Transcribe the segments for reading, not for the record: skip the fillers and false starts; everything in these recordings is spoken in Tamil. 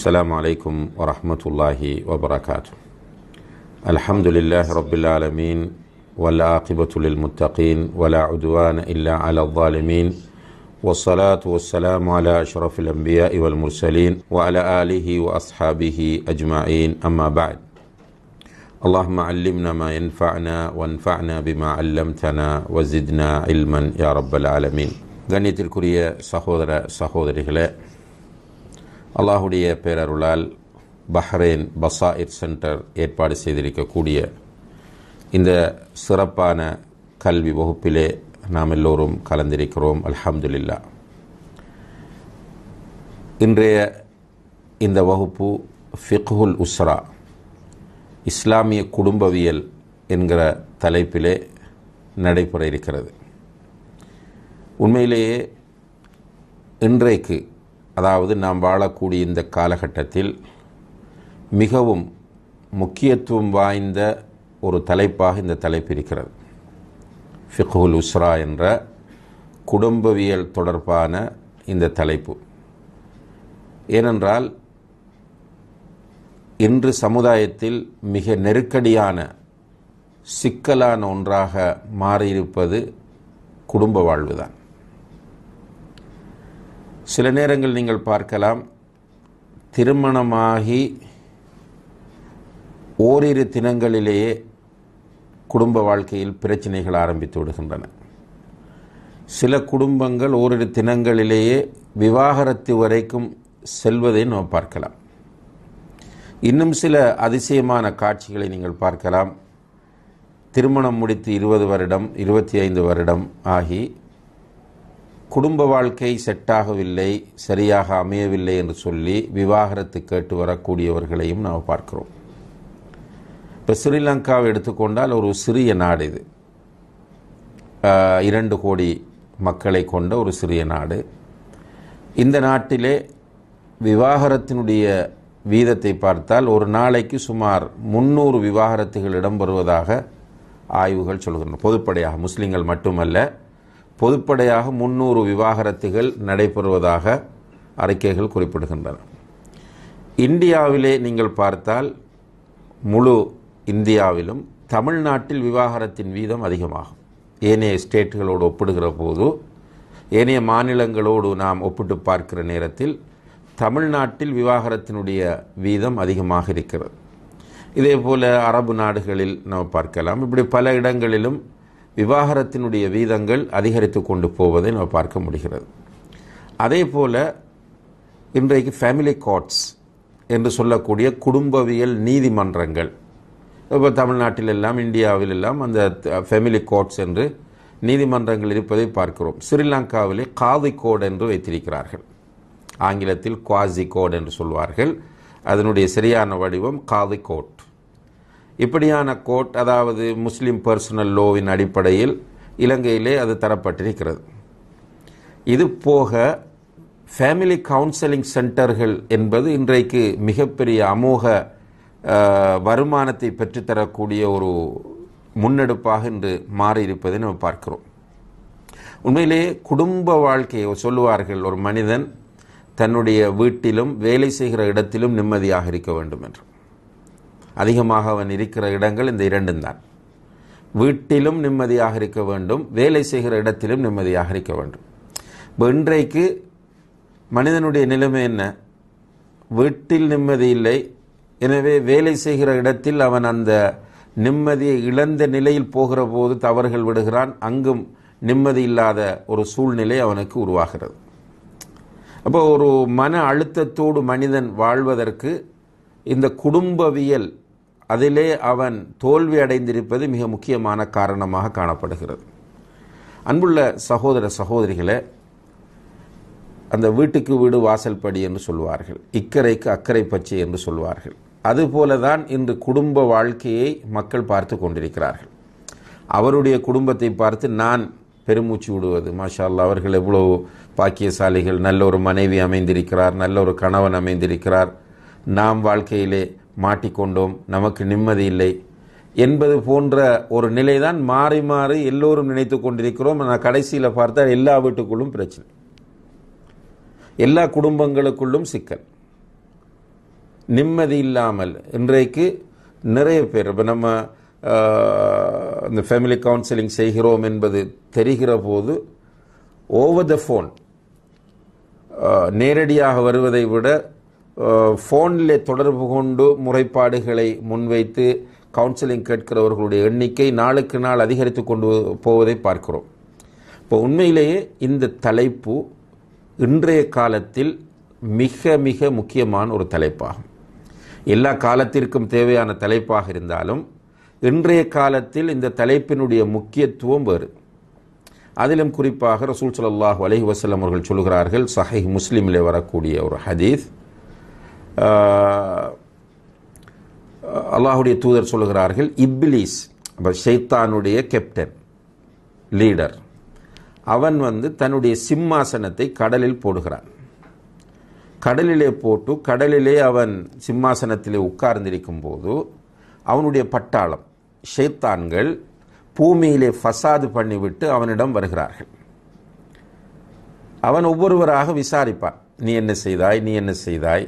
السلام عليكم ورحمة الله وبركاته. الحمد لله رب العالمين والعاقبة للمتقين ولا عدوان إلا على الظالمين والصلاة والسلام على أشرف الأنبياء والمرسلين وعلى آله وأصحابه أجمعين أما بعد. اللهم علمنا ما ينفعنا وانفعنا بما علمتنا وزدنا علما يا رب العالمين. கண்ணியத்திற்குரிய சகோதர சகோதரிகளே, அல்லாஹுடைய பேரருளால் பஹ்ரைன் பசாயிர் சென்டர் ஏற்பாடு செய்திருக்கக்கூடிய இந்த சிறப்பான கல்வி வகுப்பிலே நாம் எல்லோரும் கலந்திருக்கிறோம். அல்ஹம்துலில்லாஹ். இன்றைய இந்த வகுப்பு ஃபிக்ஹுல் உஸ்ரா, இஸ்லாமிய குடும்பவியல் என்கிற தலைப்பிலே நடைபெற இருக்கிறது. உண்மையிலேயே இன்றைக்கு, அதாவது நாம் வாழக்கூடிய இந்த காலகட்டத்தில் மிகவும் முக்கியத்துவம் வாய்ந்த ஒரு தலைப்பாக இந்த தலைப்பு இருக்கிறது. ஃபிக்ஹுல் உஸ்ரா என்ற குடும்பவியல் தொடர்பான இந்த தலைப்பு. ஏனென்றால் இன்று சமுதாயத்தில் மிக நெருக்கடியான சிக்கலான ஒன்றாக மாறியிருப்பது குடும்ப வாழ்வுதான். சில நேரங்கள் நீங்கள் பார்க்கலாம், திருமணமாகி ஓரிரு தினங்களிலேயே குடும்ப வாழ்க்கையில் பிரச்சனைகள் ஆரம்பித்து விடுகின்றன. சில குடும்பங்கள் ஓரிரு தினங்களிலேயே விவாகரத்து வரைக்கும் செல்வதை நாம் பார்க்கலாம். இன்னும் சில அதிசயமான காட்சிகளை நீங்கள் பார்க்கலாம். திருமணம் முடித்து 20 வருடம் 25 வருடம் ஆகி குடும்ப வாழ்க்கை செட்டாகவில்லை, சரியாக அமையவில்லை என்று சொல்லி விவாகரத்து கேட்டு வரக்கூடியவர்களையும் நாம் பார்க்கிறோம். இப்போ ஸ்ரீலங்காவை எடுத்துக்கொண்டால் ஒரு சிறிய நாடு இது. 2 கோடி மக்களை கொண்ட ஒரு சிறிய நாடு. இந்த நாட்டிலே விவாகரத்தினுடைய வீதத்தை பார்த்தால் ஒரு நாளைக்கு சுமார் 300 விவாகரத்துகள் இடம்பெறுவதாக ஆய்வுகள் சொல்கின்றன. பொதுப்படையாக, முஸ்லீம்கள் மட்டுமல்ல, பொதுப்படையாக 300 விவாகரத்துகள் நடைபெறுவதாக அறிக்கைகள் குறிப்பிடுகின்றன. இந்தியாவிலே நீங்கள் பார்த்தால், முழு இந்தியாவிலும் தமிழ்நாட்டில் விவாகரத்தின் வீதம் அதிகமாகும். ஏனைய ஸ்டேட்டுகளோடு ஒப்பிடுகிற போது, ஏனைய மாநிலங்களோடு நாம் ஒப்பிட்டு பார்க்கிற நேரத்தில் தமிழ்நாட்டில் விவாகரத்தினுடைய வீதம் அதிகமாக இருக்கிறது. இதே போல் அரபு நாடுகளில் நாம் பார்க்கலாம். இப்படி பல இடங்களிலும் விவாகரத்தினுடைய வீதங்கள் அதிகரித்து கொண்டு போவதை நாம் பார்க்க முடிகிறது. அதே போல் இன்றைக்கு ஃபேமிலி கோர்ட்ஸ் என்று சொல்லக்கூடிய குடும்பவியல் நீதிமன்றங்கள், இப்போ தமிழ்நாட்டில் எல்லாம் இந்தியாவில் எல்லாம் அந்த ஃபேமிலி கோர்ட்ஸ் என்று நீதிமன்றங்கள் இருப்பதை பார்க்கிறோம். ஸ்ரீலங்காவிலே காதி கோட் என்று வைத்திருக்கிறார்கள். ஆங்கிலத்தில் குவாசி கோட் என்று சொல்வார்கள். அதனுடைய சரியான வடிவம் காதி கோட். இப்படியான கோட், அதாவது முஸ்லீம் பர்சனல் லோவின் அடிப்படையில் இலங்கையிலே அது தரப்பட்டிருக்கிறது. இது போக ஃபேமிலி கவுன்சிலிங் சென்டர்கள் என்பது இன்றைக்கு மிகப்பெரிய அமோக வருமானத்தை பெற்றுத்தரக்கூடிய ஒரு முன்னெடுப்பாக இன்று மாறியிருப்பதை நம்ம பார்க்கிறோம். உண்மையிலேயே குடும்ப வாழ்க்கையை சொல்லுவார்கள், ஒரு மனிதன் தன்னுடைய வீட்டிலும் வேலை செய்கிற இடத்திலும் நிம்மதியாக இருக்க வேண்டும் என்று. அதிகமாக அவன் இருக்கிற இடங்கள் இந்த 2 தான். வீட்டிலும் நிம்மதியாக இருக்க வேண்டும், வேலை செய்கிற இடத்திலும் நிம்மதியாக இருக்க வேண்டும். இன்றைக்கு மனிதனுடைய நிலைமை என்ன? வீட்டில் நிம்மதி இல்லை, எனவே வேலை செய்கிற இடத்தில் அவன் அந்த நிம்மதியை இழந்த நிலையில் போகிற போது தவறுகள் விடுகிறான். அங்கும் நிம்மதி இல்லாத ஒரு சூழ்நிலை அவனுக்கு உருவாகிறது. அப்போ ஒரு மன அழுத்தத்தோடு மனிதன் வாழ்வதற்கு இந்த குடும்பவியல், அதிலே அவன் தோல்வி அடைந்திருப்பது மிக முக்கியமான காரணமாக காணப்படுகிறது. அன்புள்ள சகோதர சகோதரிகளே, அந்த வீட்டுக்கு வீடு வாசல் படி என்று சொல்வார்கள், இக்கரைக்கு அக்கறை பச்சை என்று சொல்வார்கள். அதுபோல தான் இன்று குடும்ப வாழ்க்கையை மக்கள் பார்த்து கொண்டிருக்கிறார்கள். அவருடைய குடும்பத்தை பார்த்து நான் பெருமூச்சு விடுவது, மாஷா அல்லாஹ், அவர்கள் எவ்வளவு பாக்கியசாலிகள், நல்ல ஒரு மனைவி அமைந்திருக்கிறார், நல்ல ஒரு கணவன் அமைந்திருக்கிறார், நாம் வாழ்க்கையிலே மாட்டிக்கொண்டோம், நமக்கு நிம்மதி இல்லை என்பது போன்ற ஒரு நிலைதான் மாறி மாறி எல்லோரும் நினைத்து கொண்டிருக்கிறோம். ஆனால் கடைசியில் பார்த்தால் எல்லா வீட்டுக்குள்ளும் பிரச்சனை, எல்லா குடும்பங்களுக்குள்ளும் சிக்கல். நிம்மதி இல்லாமல் இன்றைக்கு நிறைய பேர், இப்போ நம்ம இந்த ஃபேமிலி கவுன்சிலிங் செய்கிறோம் என்பது தெரிகிற போது ஓவர் த ஃபோன், நேரடியாக வருவதை விட ஃபோனிலே தொடர்பு கொண்டு முறைப்பாடுகளை முன்வைத்து கவுன்சிலிங் கேட்கிறவர்களுடைய எண்ணிக்கை நாளுக்கு நாள் அதிகரித்து கொண்டு போவதை பார்க்கிறோம். இப்போ உண்மையிலேயே இந்த தலைப்பு இன்றைய காலத்தில் மிக மிக முக்கியமான ஒரு தலைப்பாகும். எல்லா காலத்திற்கும் தேவையான தலைப்பாக இருந்தாலும் இன்றைய காலத்தில் இந்த தலைப்பினுடைய முக்கியத்துவம் வேறு. அதிலும் குறிப்பாக ரசூல் ஸல்லல்லாஹு அலைஹி வஸல்லம் அவர்கள் சொல்கிறார்கள், சஹீஹ் முஸ்லிமிலே வரக்கூடிய ஒரு ஹதீஸ், அல்லாஹுடைய தூதர் சொல்கிறார்கள், இப்லீஸ் ஷைத்தானுடைய கேப்டன் லீடர், அவன் தன்னுடைய சிம்மாசனத்தை கடலில் போடுகிறான். கடலிலே போட்டு கடலிலே அவன் சிம்மாசனத்திலே உட்கார்ந்திருக்கும் போது அவனுடைய பட்டாளம் ஷைத்தான்கள் பூமியிலே ஃபசாது பண்ணிவிட்டு அவனிடம் வருகிறார்கள். அவன் ஒவ்வொருவராக விசாரிப்பான், நீ என்ன செய்தாய், நீ என்ன செய்தாய்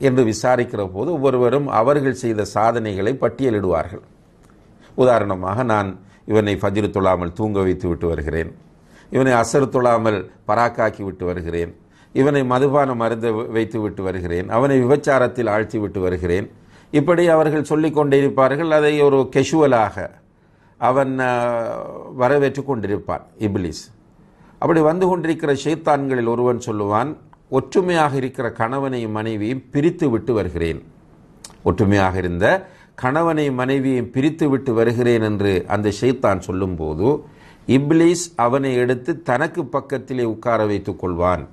என்று விசாரிக்கிற போது ஒவ்வொருவரும் அவர்கள் செய்த சாதனைகளை பட்டியலிடுவார்கள். உதாரணமாக, நான் இவனை ஃபஜ்ர் தொழாமல் தூங்க வைத்து விட்டு வருகிறேன், இவனை அசர் தொழாமல் பராக்காக்கி விட்டு வருகிறேன், இவனை மதுபானம் அருந்த வைத்து விட்டு வருகிறேன், அவனை விபச்சாரத்தில் ஆழ்த்தி விட்டு வருகிறேன். இப்படி அவர்கள் சொல்லிக் கொண்டே இருப்பார்கள். அதை ஒரு கெஷுவலாக அவன் வரவேற்று கொண்டிருப்பான் இப்லீஸ். அப்படி வந்து கொண்டிருக்கிற ஷைத்தான்களில் ஒருவன் சொல்லுவான், ஒற்றுமையாக இருக்கிற கணவனையும் மனைவியும் பிரித்து விட்டு வருகிறேன், ஒற்றுமையாக இருந்த கணவனையும் மனைவியையும் பிரித்து விட்டு வருகிறேன் என்று அந்த ஷைத்தான் சொல்லும்போது இப்லீஸ் அவனை எடுத்து தனக்கு பக்கத்திலே உட்கார வைத்துக் கொள்வான்,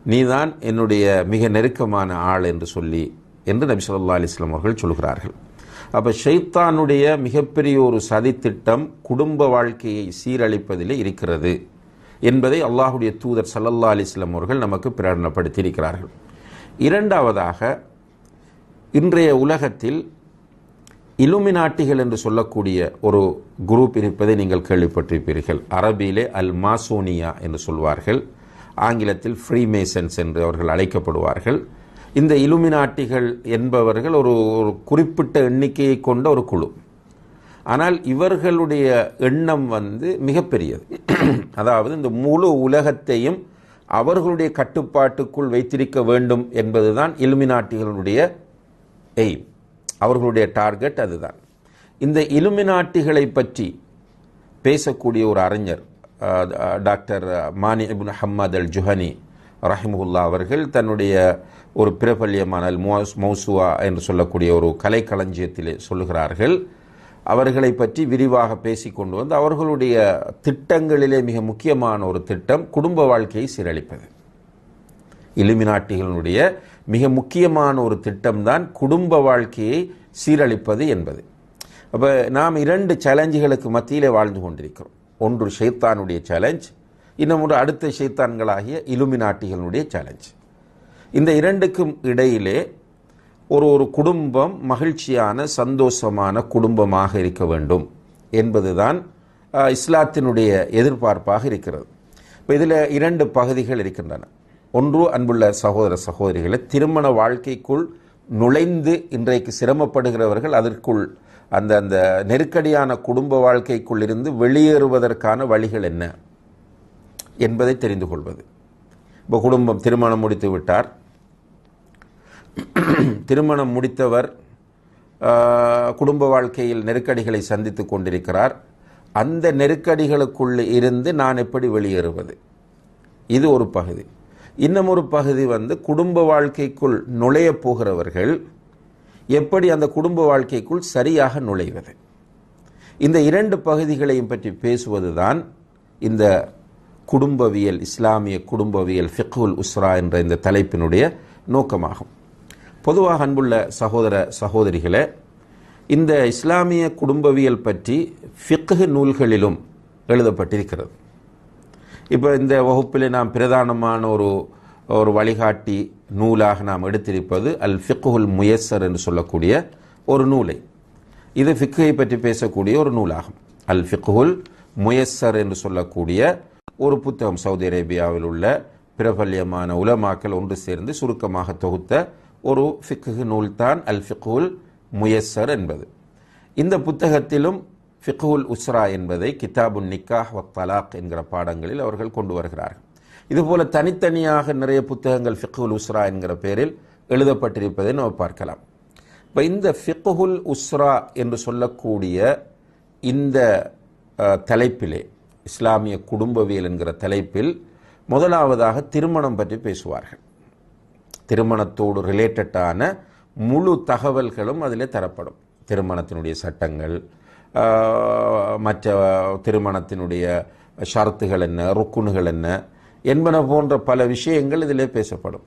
நீதான் என்னுடைய மிக நெருக்கமான ஆள் என்று சொல்லி என்று நபி ஸல்லல்லாஹு அலைஹி வஸல்லம் அவர்கள் சொல்கிறார்கள். அப்போ ஷைத்தானுடைய மிகப்பெரிய ஒரு சதித்திட்டம் குடும்ப வாழ்க்கையை சீரழிப்பதிலே இருக்கிறது என்பதை அல்லாஹுடைய தூதர் ஸல்லல்லாஹு அலைஹி வஸல்லம் அவர்கள் நமக்கு பிரகடனப்படுத்தியிருக்கிறார்கள். இரண்டாவதாக, இன்றைய உலகத்தில் இலுமினாட்டிகள் என்று சொல்லக்கூடிய ஒரு குரூப் இருப்பதை நீங்கள் கேள்விப்பட்டிருப்பீர்கள். அரபியிலே அல் மாசோனியா என்று சொல்வார்கள், ஆங்கிலத்தில் ஃப்ரீமேசன்ஸ் என்று அவர்கள் அழைக்கப்படுவார்கள். இந்த இலுமினாட்டிகள் என்பவர்கள் ஒரு குறிப்பிட்ட எண்ணிக்கையை கொண்ட ஒரு குழு. ஆனால் இவர்களுடைய எண்ணம் மிகப்பெரியது. அதாவது இந்த முழு உலகத்தையும் அவர்களுடைய கட்டுப்பாட்டுக்குள் வைத்திருக்க வேண்டும் என்பதுதான் இலுமினாட்டிகளுடைய எய்ம், அவர்களுடைய டார்கெட் அதுதான். இந்த இலுமினாட்டிகளை பற்றி பேசக்கூடிய ஒரு அறிஞர் டாக்டர் மானி இப்னு ஹம்மத் அல் ஜுஹனி ரஹிமஹுல்லா அவர்கள் தன்னுடைய ஒரு பிரபல்யமான அல் மௌசுவா என்று சொல்லக்கூடிய ஒரு கலைக்களஞ்சியத்திலே சொல்லுகிறார்கள். அவர்களை பற்றி விரிவாக பேசிக்கொண்டு வந்து அவர்களுடைய திட்டங்களிலே மிக முக்கியமான ஒரு திட்டம் குடும்ப வாழ்க்கையை சீரழிப்பது. இலுமினாட்டிகளுடைய மிக முக்கியமான ஒரு திட்டம்தான் குடும்ப வாழ்க்கையை சீரழிப்பது என்பது. அப்போ நாம் இரண்டு சேலஞ்சுகளுக்கு மத்தியிலே வாழ்ந்து கொண்டிருக்கிறோம். ஒன்று ஷைத்தானுடைய சேலஞ்ச், இன்னும் அடுத்த ஷைத்தான்களாகிய இலுமினாட்டிகளுடைய சேலஞ்ச். இந்த இரண்டுக்கும் இடையிலே ஒரு குடும்பம் மகிழ்ச்சியான சந்தோஷமான குடும்பமாக இருக்க வேண்டும் என்பதுதான் இஸ்லாத்தினுடைய எதிர்பார்ப்பாக இருக்கிறது. இப்போ இதில் இரண்டு பகுதிகள் இருக்கின்றன. ஒன்று, அன்புள்ள சகோதர சகோதரிகளை, திருமண வாழ்க்கைக்குள் நுழைந்து இன்றைக்கு சிரமப்படுகிறவர்கள் அதற்குள் அந்த நெருக்கடியான குடும்ப வாழ்க்கைக்குள் இருந்து வெளியேறுவதற்கான வழிகள் என்ன என்பதை தெரிந்து கொள்வது. இப்போ குடும்பம் திருமணம் முடித்து விட்டார், திருமணம் முடித்தவர் குடும்ப வாழ்க்கையில் நெருக்கடிகளை சந்தித்து கொண்டிருக்கிறார். அந்த நெருக்கடிகளுக்குள் இருந்து நான் எப்படி வெளியேறுவது, இது ஒரு பகுதி. இன்னும் ஒரு பகுதி குடும்ப வாழ்க்கைக்குள் நுழைய போகிறவர்கள் எப்படி அந்த குடும்ப வாழ்க்கைக்குள் சரியாக நுழைவது. இந்த இரண்டு பகுதிகளையும் பற்றி பேசுவதுதான் இந்த குடும்பவியல், இஸ்லாமிய குடும்பவியல், ஃபிக்ஹுல் உஸ்ரா என்ற இந்த தலைப்பினுடைய நோக்கமாகும். பொதுவாக அன்புள்ள சகோதர சகோதரிகளே, இந்த இஸ்லாமிய குடும்பவியல் பற்றி ஃபிக்ஹ் நூல்களிலும் எழுதப்பட்டிருக்கிறது. இப்போ இந்த வகுப்பில் நாம் பிரதானமான ஒரு வழிகாட்டி நூலாக நாம் எடுத்திருப்பது அல் ஃபிக்ஹுல் முயஸ்ஸர் என்று சொல்லக்கூடிய ஒரு நூலை. இது ஃபிக்ஹை பற்றி பேசக்கூடிய ஒரு நூலாகும். அல் ஃபிக்ஹுல் முயஸ்ஸர் என்று சொல்லக்கூடிய ஒரு புத்தகம் சவுதி அரேபியாவில் உள்ள பிரபல்யமான உலமாக்கள் ஒன்று சேர்ந்து சுருக்கமாக தொகுத்த ஒரு ஃபிக்ஹ் நூல்தான் அல் ஃபிக்ஹுல் முயஸ்ஸர் என்பது. இந்த புத்தகத்திலும் ஃபிக்ஹுல் உஸ்ரா என்பதை கிதாபுன் நிக்காஹ் வ தலாக் என்கிற பாடங்களில் அவர்கள் கொண்டு வருகிறார்கள். இதுபோல தனித்தனியாக நிறைய புத்தகங்கள் ஃபிக்ஹுல் உஸ்ரா என்கிற பெயரில் எழுதப்பட்டிருப்பதை நாம் பார்க்கலாம். இப்போ இந்த ஃபிக்ஹுல் உஸ்ரா என்று சொல்லக்கூடிய இந்த தலைப்பிலே, இஸ்லாமிய குடும்பவியல் என்கிற தலைப்பில் முதலாவதாக திருமணம் பற்றி பேசுவார்கள். திருமணத்தோடு ரிலேட்டடான முழு தகவல்களும் அதில் தரப்படும். திருமணத்தினுடைய சட்டங்கள், மற்ற திருமணத்தினுடைய ஷரத்துகள் என்ன, ருக்குன்கள் என்ன என்பன போன்ற பல விஷயங்கள் இதிலே பேசப்படும்.